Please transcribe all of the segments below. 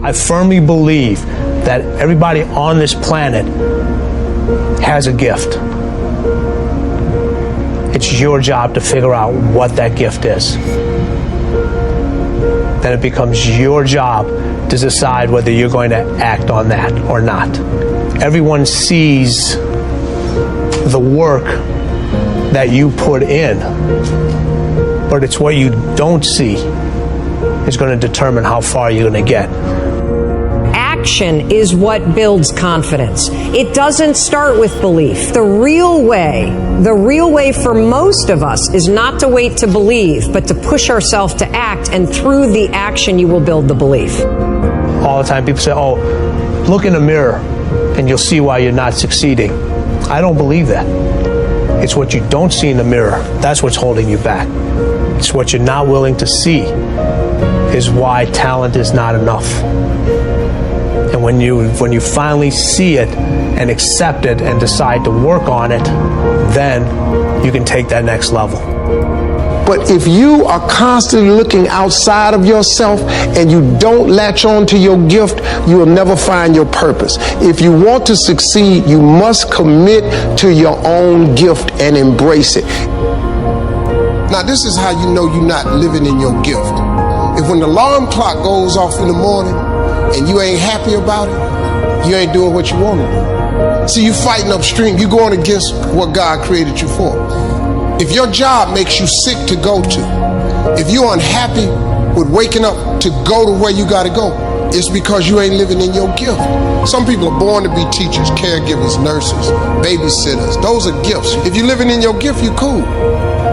I firmly believe that everybody on this planet has a gift. It's your job to figure out what that gift is. Then it becomes your job to decide whether you're going to act on that or not. Everyone sees the work that you put in, but it's what you don't see is going to determine how far you're going to get. Action is what builds confidence. It doesn't start with belief. The real way for most of us is not to wait to believe, but to push ourselves to act, and through the action you will build the belief. All the time people say, oh, look in the mirror and you'll see why you're not succeeding. I don't believe that. It's what you don't see in the mirror. That's what's holding you back. It's what you're not willing to see is why talent is not enough. And when you finally see it and accept it and decide to work on it, then you can take that next level. But if you are constantly looking outside of yourself and you don't latch on to your gift, you will never find your purpose. If you want to succeed, you must commit to your own gift and embrace it. Now, this is how you know you're not living in your gift. If when the alarm clock goes off in the morning and you ain't happy about it, you ain't doing what you want to do. See, you fighting upstream. You going against what God created you for. If your job makes you sick to go to, if you're unhappy with waking up to go to where you got to go, it's because you ain't living in your gift. Some people are born to be teachers, caregivers, nurses, babysitters. Those are gifts. If you're living in your gift, you cool.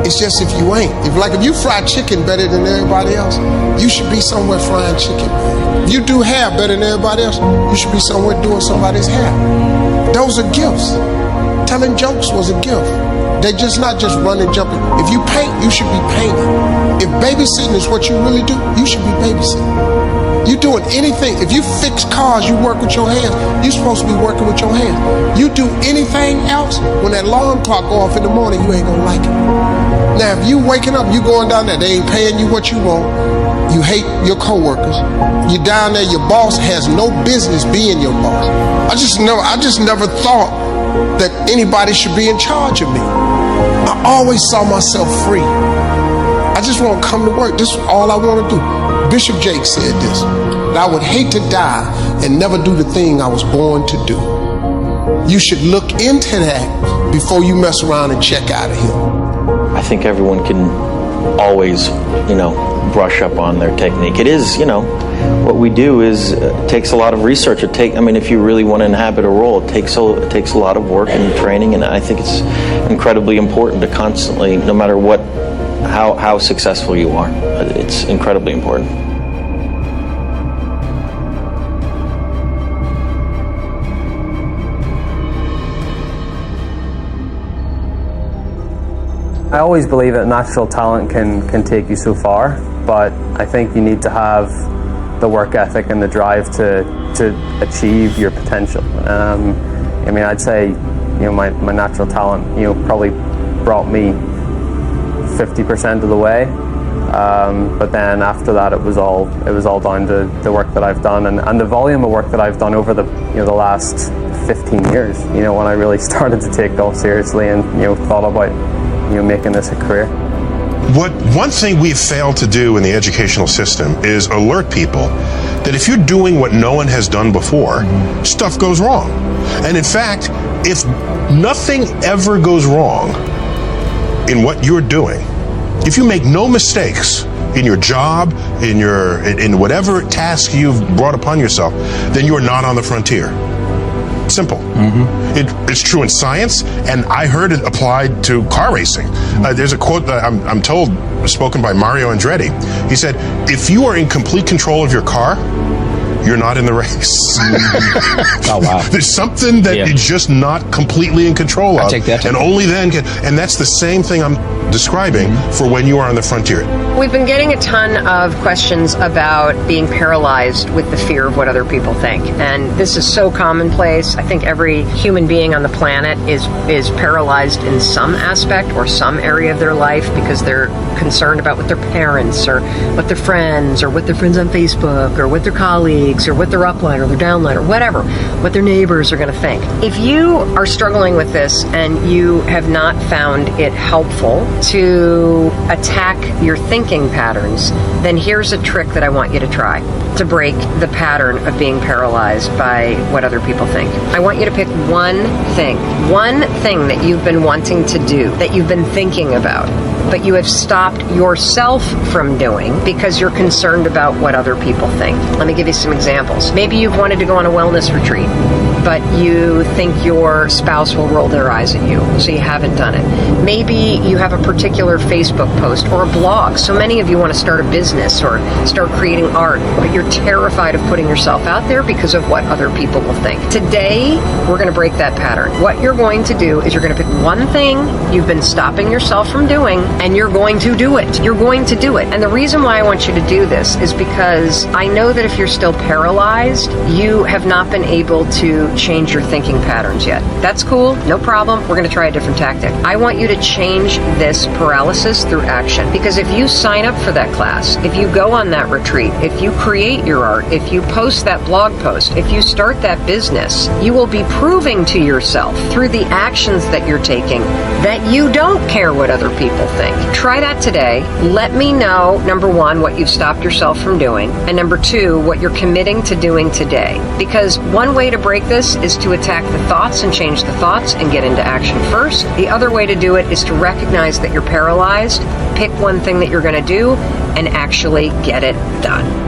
It's just if you ain't. If you fry chicken better than everybody else, you should be somewhere frying chicken. If you do hair better than everybody else, you should be somewhere doing somebody's hair. Those are gifts. Telling jokes was a gift. They're just not just running, jumping. If you paint, you should be painting. If babysitting is what you really do, you should be babysitting. You doing anything. If you fix cars, you work with your hands. You're supposed to be working with your hands. You do anything else, when that alarm clock go off in the morning, you ain't gonna like it. Now, if you waking up, you going down there, they ain't paying you what you want. You hate your coworkers. You're down there, your boss has no business being your boss. I just never thought that anybody should be in charge of me. I always saw myself free. I just want to come to work. This is all I want to do. Bishop Jake said this, that I would hate to die and never do the thing I was born to do. You should look into that before you mess around and check out of here. I think everyone can always, brush up on their technique. It is, what we do is takes a lot of research. If you really want to inhabit a role, it takes a lot of work and training, and I think it's incredibly important to constantly, no matter how successful you are, it's incredibly important. I always believe that natural talent can take you so far, but I think you need to have the work ethic and the drive to achieve your potential. I'd say, my natural talent, probably brought me 50% of the way, but then after that, it was all down to the work that I've done and the volume of work that I've done over the last 15 years. When I really started to take golf seriously and thought about making this a career. One thing we've failed to do in the educational system is alert people that if you're doing what no one has done before, stuff goes wrong. And in fact, if nothing ever goes wrong in what you're doing, if you make no mistakes in your job, in whatever task you've brought upon yourself, then you're not on the frontier. Simple. It's true in science, and I heard it applied to car racing. There's a quote that I'm told spoken by Mario Andretti. He said, if you are in complete control of your car, you're not in the race. Oh, wow. There's something that you're just not completely in control of. I take that. And only then and that's the same thing I'm describing for when you are on the frontier. We've been getting a ton of questions about being paralyzed with the fear of what other people think. And this is so commonplace. I think every human being on the planet is paralyzed in some aspect or some area of their life because they're concerned about what their parents or what their friends or what their friends on Facebook or what their colleagues colleagues or what their upline or their downline or whatever, what their neighbors are going to think. If you are struggling with this and you have not found it helpful to attack your thinking patterns, then here's a trick that I want you to try to break the pattern of being paralyzed by what other people think. I want you to pick one thing that you've been wanting to do, that you've been thinking about, but you have stopped yourself from doing because you're concerned about what other people think. Let me give you some examples. Maybe you've wanted to go on a wellness retreat, but you think your spouse will roll their eyes at you, so you haven't done it. Maybe you have a particular Facebook post or a blog. So many of you want to start a business or start creating art, but you're terrified of putting yourself out there because of what other people will think. Today, we're going to break that pattern. What you're going to do is you're going to pick one thing you've been stopping yourself from doing, and you're going to do it. You're going to do it. And the reason why I want you to do this is because I know that if you're still paralyzed, you have not been able to change your thinking patterns yet. That's cool. No problem. We're going to try a different tactic. I want you to change this paralysis through action. Because if you sign up for that class, if you go on that retreat, if you create your art, if you post that blog post, if you start that business, you will be proving to yourself through the actions that you're taking that you don't care what other people think. Try that today. Let me know, number one, what you've stopped yourself from doing, and number two, what you're committing to doing today. Because one way to break this is to attack the thoughts and change the thoughts and get into action first. The other way to do it is to recognize that you're paralyzed, pick one thing that you're going to do, and actually get it done.